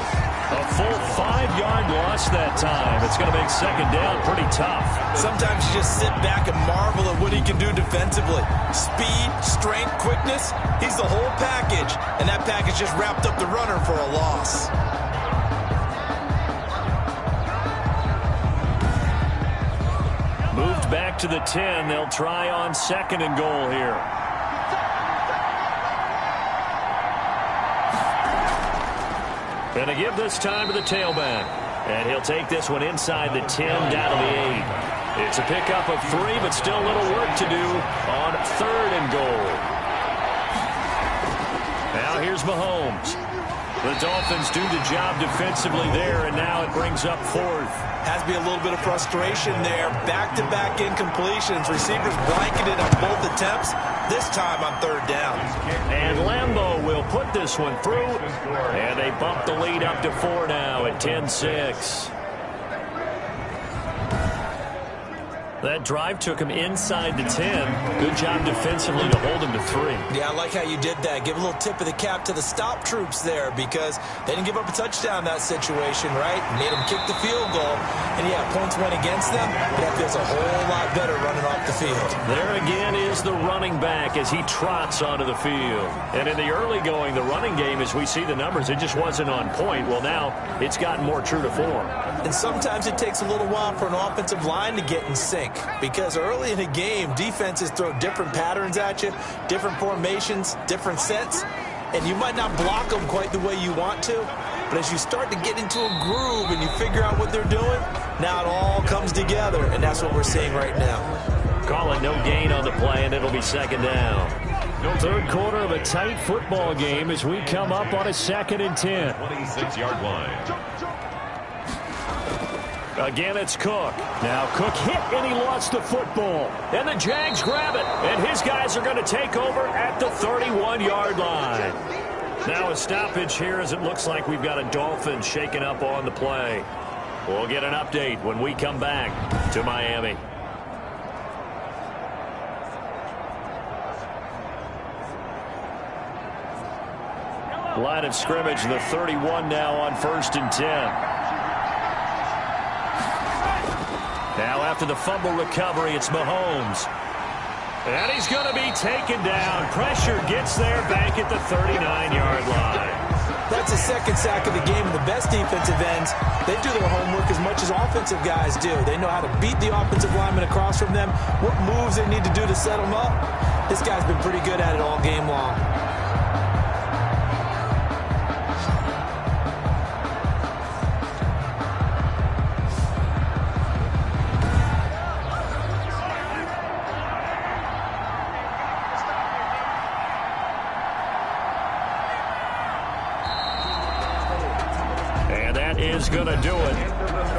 A full 5-yard loss that time. It's going to make 2nd down pretty tough. Sometimes you just sit back and marvel at what he can do defensively. Speed, strength, quickness, he's the whole package. And that package just wrapped up the runner for a loss. Moved back to the 10. They'll try on 2nd and goal here. And to give this time to the tailback. And he'll take this one inside the 10 down to the 8. It's a pickup of 3, but still a little work to do on 3rd and goal. Now here's Mahomes. The Dolphins do the job defensively there, and now it brings up 4th. Has to be a little bit of frustration there. Back-to-back incompletions. Receivers blanketed on both attempts. This time on 3rd down. And Lambeau will put this one through. And they bump the lead up to 4 now at 10-6. That drive took him inside the 10. Good job defensively to hold him to 3. Yeah, I like how you did that. Give a little tip of the cap to the stop troops there because they didn't give up a touchdown in that situation, right? Made them kick the field goal. And, yeah, points went against them, but that feels a whole lot better running off the field. There again is the running back as he trots onto the field. And in the early going, the running game, as we see the numbers, it just wasn't on point. Well, now it's gotten more true to form. And sometimes it takes a little while for an offensive line to get in sync. think, because early in the game, defenses throw different patterns at you, different formations, different sets, and you might not block them quite the way you want to, but as you start to get into a groove and you figure out what they're doing, now it all comes together, and that's what we're seeing right now. Call it no gain on the play, and it'll be second down. Third quarter of a tight football game as we come up on a 2nd and 10. 26-yard line. Again, it's Cook. Now Cook hit, and he lost the football. And the Jags grab it, and his guys are going to take over at the 31-yard line. Now a stoppage here as it looks like we've got a Dolphin shaken up on the play. We'll get an update when we come back to Miami. Line of scrimmage, the 31 now on 1st and 10. Now after the fumble recovery, it's Mahomes. And he's going to be taken down. Pressure gets there back at the 39-yard line. That's the second sack of the game, and the best defensive ends, they do their homework as much as offensive guys do. They know how to beat the offensive lineman across from them, what moves they need to do to set them up. This guy's been pretty good at it all game long. Is going to do it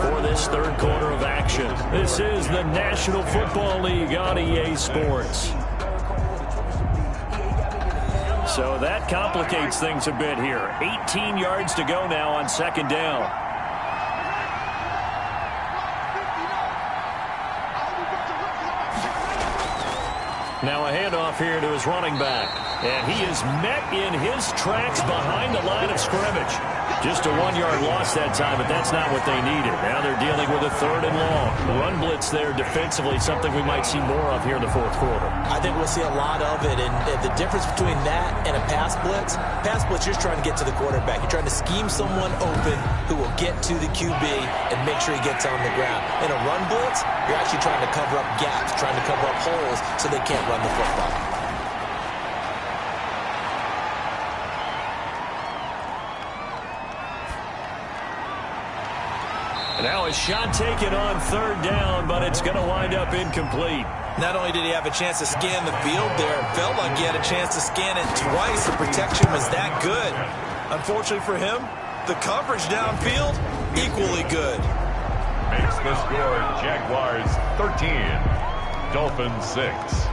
for this third quarter of action. This is the National Football League on EA Sports. So that complicates things a bit here. 18 yards to go now on 2nd down. Now a handoff here to his running back. And he is met in his tracks behind the line of scrimmage. Just a 1-yard loss that time, but that's not what they needed. Now they're dealing with a 3rd and long. The run blitz there defensively, something we might see more of here in the 4th quarter. I think we'll see a lot of it, and the difference between that and a pass blitz, you're just trying to get to the quarterback. You're trying to scheme someone open who will get to the QB and make sure he gets on the ground. In a run blitz, you're actually trying to cover up gaps, trying to cover up holes so they can't run the football. Now a shot taken on 3rd down, but it's going to wind up incomplete. Not only did he have a chance to scan the field there, it felt like he had a chance to scan it twice. The protection was that good. Unfortunately for him, the coverage downfield, equally good. Makes the score Jaguars 13, Dolphins 6.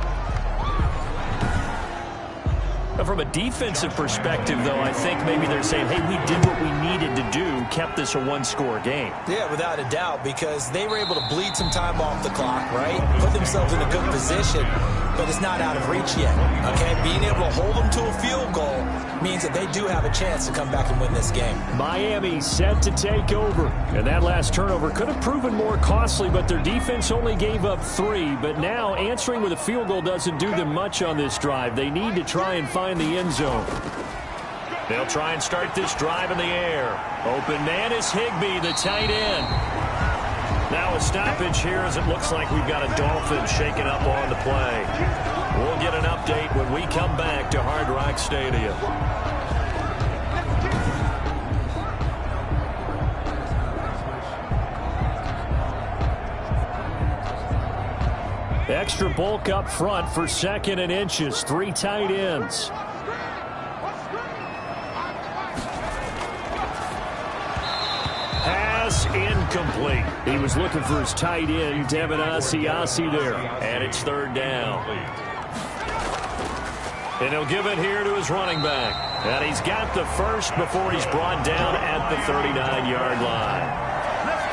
From a defensive perspective, though, I think maybe they're saying, hey, we did what we needed to do, kept this a 1-score game. Yeah, without a doubt, because they were able to bleed some time off the clock, right? Put themselves in a good position, but it's not out of reach yet, okay? Being able to hold them to a field goal means that they do have a chance to come back and win this game. Miami set to take over, and that last turnover could have proven more costly, but their defense only gave up 3. But now answering with a field goal doesn't do them much on this drive. They need to try and find the end zone. They'll try and start this drive in the air. Open man is Higbee, the tight end. Now a stoppage here as it looks like we've got a Dolphin shaking up on the play. We'll get an update when we come back to Hard Rock Stadium. Extra bulk up front for 2nd and inches. 3 tight ends. Pass incomplete. He was looking for his tight end, Devin Asiasi there. And it's 3rd down. And he'll give it here to his running back. And he's got the first before he's brought down at the 39-yard line.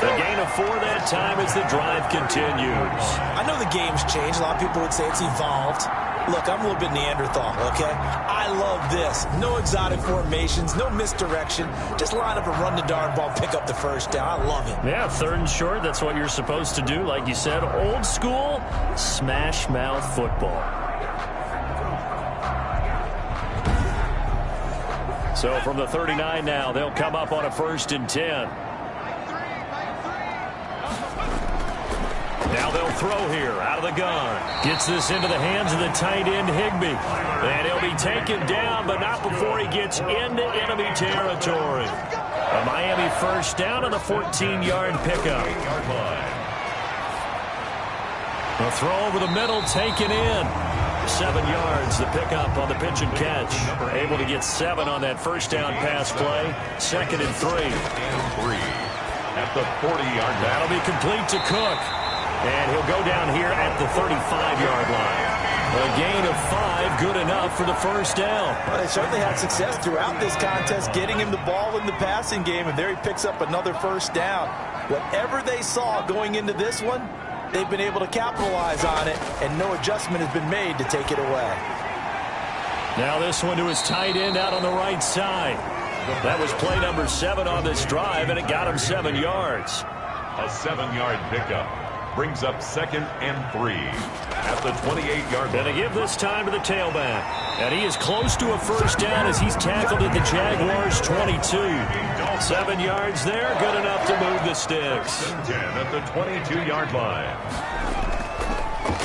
The gain of 4 that time as the drive continues. I know the game's changed. A lot of people would say it's evolved. Look, I'm a little bit Neanderthal, okay? I love this. No exotic formations, no misdirection. Just line up and run the darn ball, pick up the first down. I love it. Yeah, 3rd and short, that's what you're supposed to do. Like you said, old school, smash mouth football. So from the 39 now, they'll come up on a 1st and 10. Now they'll throw here out of the gun. Gets this into the hands of the tight end, Higbee. And he'll be taken down, but not before he gets into enemy territory. A Miami first down on the 14-yard pickup. A throw over the middle, taken in. 7 yards, the pickup on the pitch and catch. Able to get 7 on that first down pass play. 2nd and 3. At the 40-yard line. That'll be complete to Cook. And he'll go down here at the 35-yard line. A gain of 5, good enough for the first down. Well, they certainly had success throughout this contest getting him the ball in the passing game, and there he picks up another first down. Whatever they saw going into this one, they've been able to capitalize on it, and no adjustment has been made to take it away. Now this one to his tight end out on the right side. That was play number 7 on this drive, and it got him 7 yards. A 7-yard pickup brings up 2nd and 3 at the 28-yard line. Going to give this time to the tailback. And he is close to a first down as he's tackled at the Jaguars' 22. 7 yards there, good enough to move the sticks. 10 at the 22-yard line.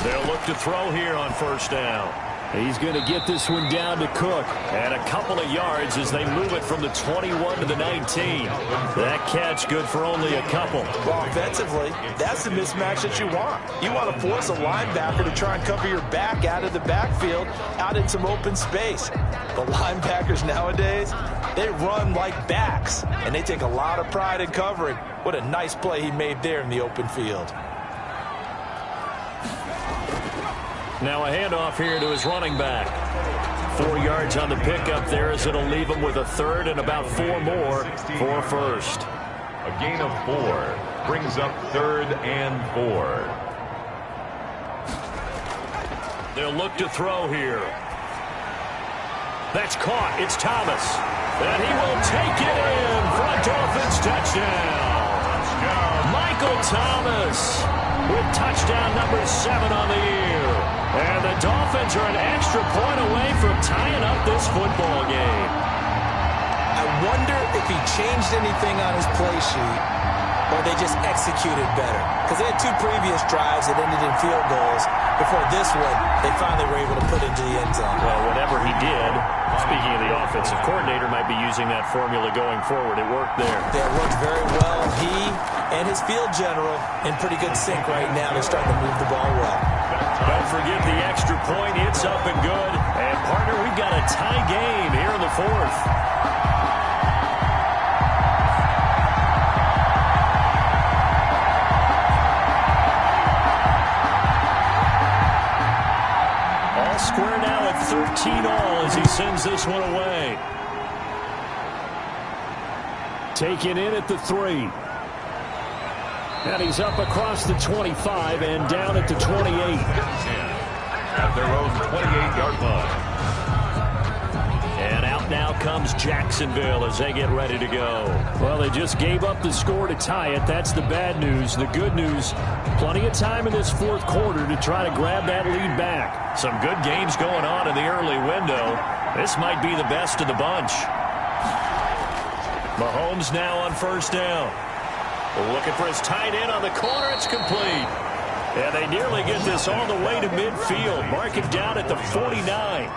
They'll look to throw here on first down. He's going to get this one down to Cook. And a couple of yards as they move it from the 21 to the 19. That catch good for only a couple. Well, offensively, that's the mismatch that you want. You want to force a linebacker to try and cover your back out of the backfield, out in some open space. The linebackers nowadays, they run like backs, and they take a lot of pride in covering. What a nice play he made there in the open field. Now a handoff here to his running back. 4 yards on the pickup there as it'll leave him with a 3rd and about 4 more for first. A gain of 4 brings up 3rd and 4. They'll look to throw here. That's caught. It's Thomas. And he will take it in for a Dolphins touchdown. Michael Thomas with touchdown number 7 on the year. And the Dolphins are an extra point away from tying up this football game. I wonder if he changed anything on his play sheet or they just executed better. Because they had 2 previous drives that ended in field goals. Before this one, they finally were able to put into the end zone. Well, whatever he did, speaking of the offensive coordinator, might be using that formula going forward. It worked there. It worked very well. He and his field general in pretty good sync right now. They're starting to move the ball well. Don't forget the extra point. It's up and good. And, partner, we've got a tie game here in the 4th. All square now at 13 all as he sends this one away. Taken in at the 3. And he's up across the 25 and down at the 28. At their own 28-yard line. And out now comes Jacksonville as they get ready to go. Well, they just gave up the score to tie it. That's the bad news. The good news, plenty of time in this 4th quarter to try to grab that lead back. Some good games going on in the early window. This might be the best of the bunch. Mahomes now on first down. Looking for his tight end on the corner. It's complete. And they nearly get this all the way to midfield. Mark it down at the 49.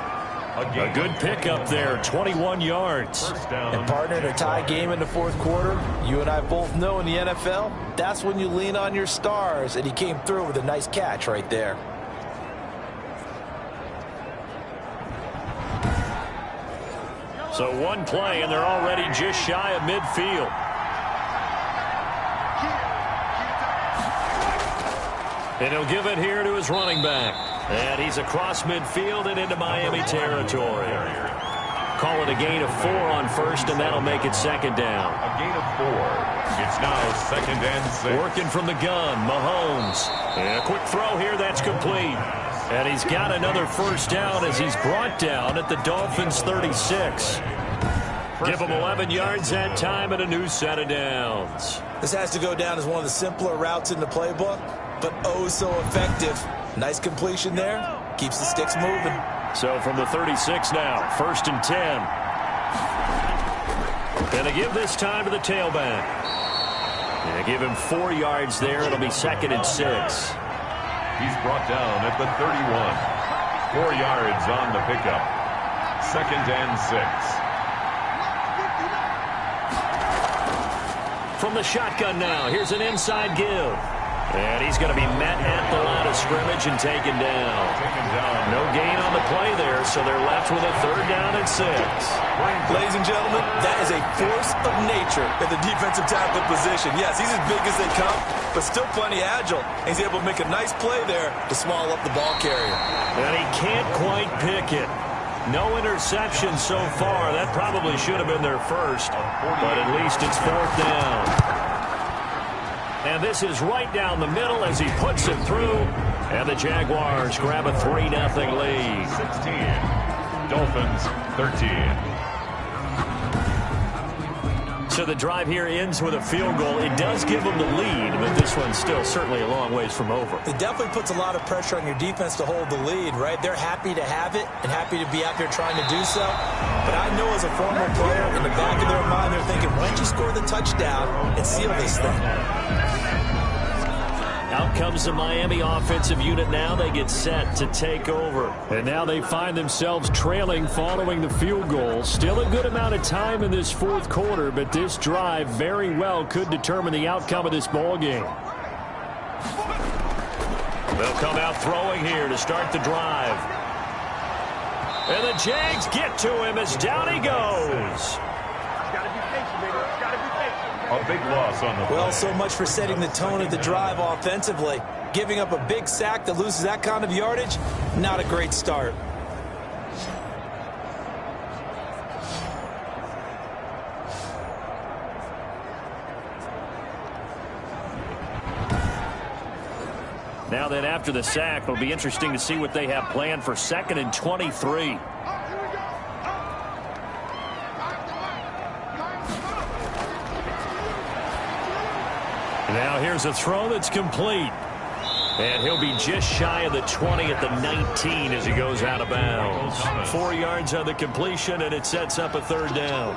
A good pickup there, 21 yards. And partner, in a tie game in the 4th quarter, you and I both know in the NFL, that's when you lean on your stars. And he came through with a nice catch right there. So one play, and they're already just shy of midfield. And he'll give it here to his running back. And he's across midfield and into Miami territory. Call it a gain of 4 on first, and that'll make it 2nd down. A gain of 4. It's now 2nd and 6. Working from the gun, Mahomes. And a quick throw here, that's complete. And he's got another first down as he's brought down at the Dolphins' 36. Give him 11 yards that time and a new set of downs. This has to go down as one of the simpler routes in the playbook, but oh so effective. Nice completion there. Keeps the sticks moving. So from the 36 now, 1st and 10. Going to give this time to the tailback. And give him 4 yards there. It'll be 2nd and 6. He's brought down at the 31. 4 yards on the pickup. 2nd and 6. From the shotgun now, here's an inside give. And he's going to be met at the line of scrimmage and taken down. No gain on the play there, so they're left with a 3rd down and 6. Ladies and gentlemen, that is a force of nature at the defensive tackle position. Yes, he's as big as they come, but still plenty agile. He's able to make a nice play there to swallow up the ball carrier. And he can't quite pick it. No interception so far. That probably should have been their first, but at least it's 4th down. And this is right down the middle as he puts it through. And the Jaguars grab a 3-0 lead. 16. Dolphins 13. So the drive here ends with a field goal. It does give them the lead, but this one's still certainly a long ways from over. It definitely puts a lot of pressure on your defense to hold the lead, right? They're happy to have it and happy to be out there trying to do so. But I know as a former player, in the back of their mind, they're thinking, why don't you score the touchdown and seal this thing? Out comes the Miami offensive unit now. They get set to take over. And now they find themselves trailing following the field goal. Still a good amount of time in this 4th quarter, but this drive very well could determine the outcome of this ball game. They'll come out throwing here to start the drive. And the Jags get to him as down he goes. A big loss on the play. Well, so much for setting the tone of the drive offensively. Giving up a big sack that loses that kind of yardage, not a great start. Now then, after the sack, it'll be interesting to see what they have planned for 2nd and 23. Now here's a throw that's complete. And he'll be just shy of the 20 at the 19 as he goes out of bounds. 4 yards on the completion, and it sets up a 3rd down.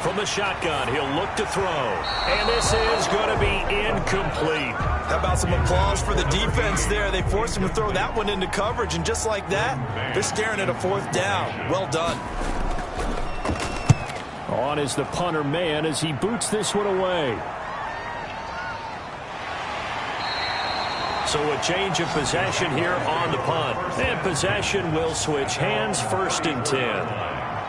From the shotgun, he'll look to throw. And this is going to be incomplete. How about some applause for the defense there? They forced him to throw that one into coverage, and just like that, they're staring at a 4th down. Well done. On is the punter man as he boots this one away. So a change of possession here on the punt. And possession will switch hands, 1st and 10.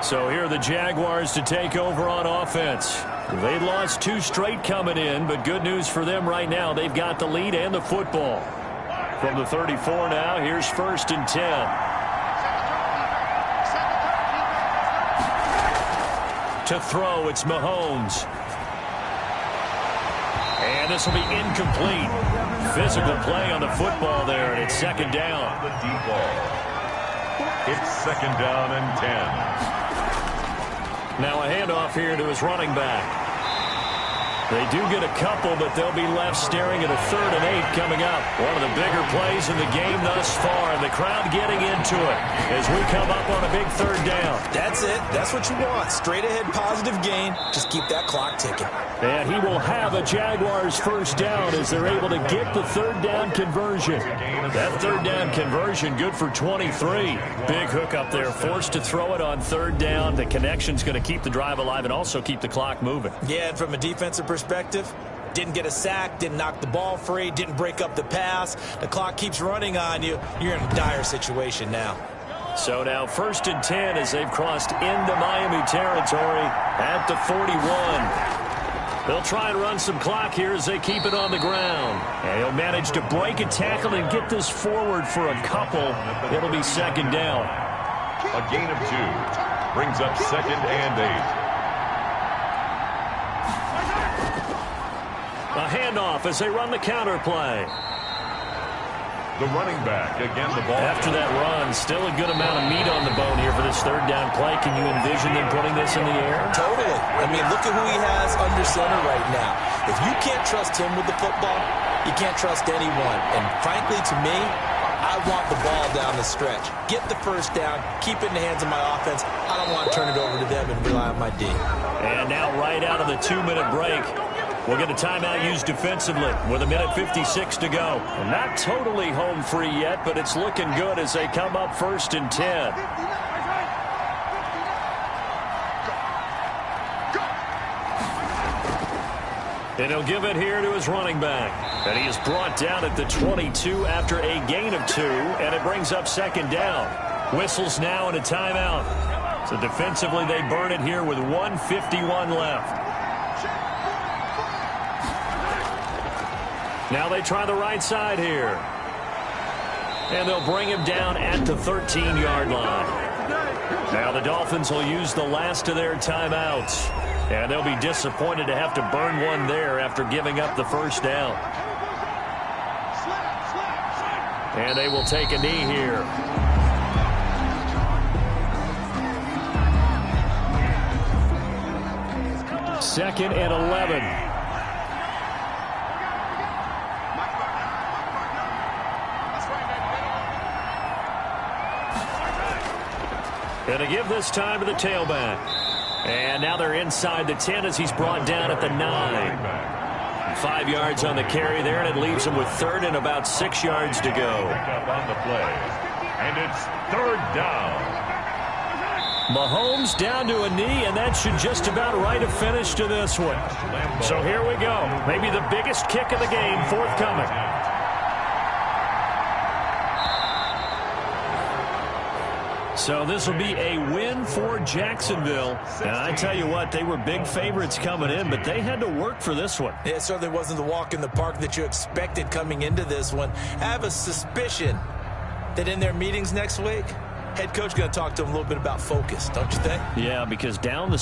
So here are the Jaguars to take over on offense. They lost 2 straight coming in, but good news for them right now. They've got the lead and the football. From the 34 now, here's 1st and 10. To throw, it's Mahomes. And this will be incomplete. Physical play on the football there, and it's 2nd down. The deep ball. It's 2nd down and 10. Now a handoff here to his running back. They do get a couple, but they'll be left staring at a 3rd and 8 coming up. One of the bigger plays in the game thus far, and the crowd getting into it as we come up on a big 3rd down. That's it. That's what you want. Straight ahead positive gain. Just keep that clock ticking. And he will have a Jaguars 1st down as they're able to get the 3rd down conversion. That 3rd down conversion good for 23. Big hook up there, forced to throw it on 3rd down. The connection's going to keep the drive alive and also keep the clock moving. Yeah, and from a defensive perspective, didn't get a sack, didn't knock the ball free, didn't break up the pass. The clock keeps running on you. You're in a dire situation now. So now 1st and 10 as they've crossed into Miami territory at the 41. They'll try and run some clock here as they keep it on the ground. And he'll manage to break a tackle and get this forward for a couple. It'll be 2nd down. A gain of 2 brings up 2nd and 8. A handoff as they run the counter play. The running back, again the ball. After that run, still a good amount of meat on the bone here for this 3rd down play. Can you envision them putting this in the air? Totally. I mean, look at who he has under center right now. If you can't trust him with the football, you can't trust anyone. And frankly, to me, I want the ball down the stretch. Get the 1st down, keep it in the hands of my offense. I don't want to turn it over to them and rely on my D. And now right out of the 2-minute break, We'll get a timeout used defensively with 1:56 to go. And not totally home free yet, but it's looking good as they come up 1st and 10. And he'll give it here to his running back. And he is brought down at the 22 after a gain of 2, and it brings up 2nd down. Whistles now and a timeout. So defensively they burn it here with 1:51 left. Now they try the right side here. And they'll bring him down at the 13-yard line. Now the Dolphins will use the last of their timeouts. And they'll be disappointed to have to burn one there after giving up the 1st down. And they will take a knee here. Second and 11. Going to give this time to the tailback. And now they're inside the 10 as he's brought down at the 9. 5 yards on the carry there, and it leaves him with 3rd and about 6 yards to go. On the play. And it's 3rd down. Mahomes down to a knee, and that should just about write a finish to this one. So here we go. Maybe the biggest kick of the game forthcoming. So this will be a win for Jacksonville. And I tell you what, they were big favorites coming in, but they had to work for this one. It certainly wasn't the walk in the park that you expected coming into this one. I have a suspicion that in their meetings next week, head coach going to talk to them a little bit about focus, don't you think? Yeah, because down the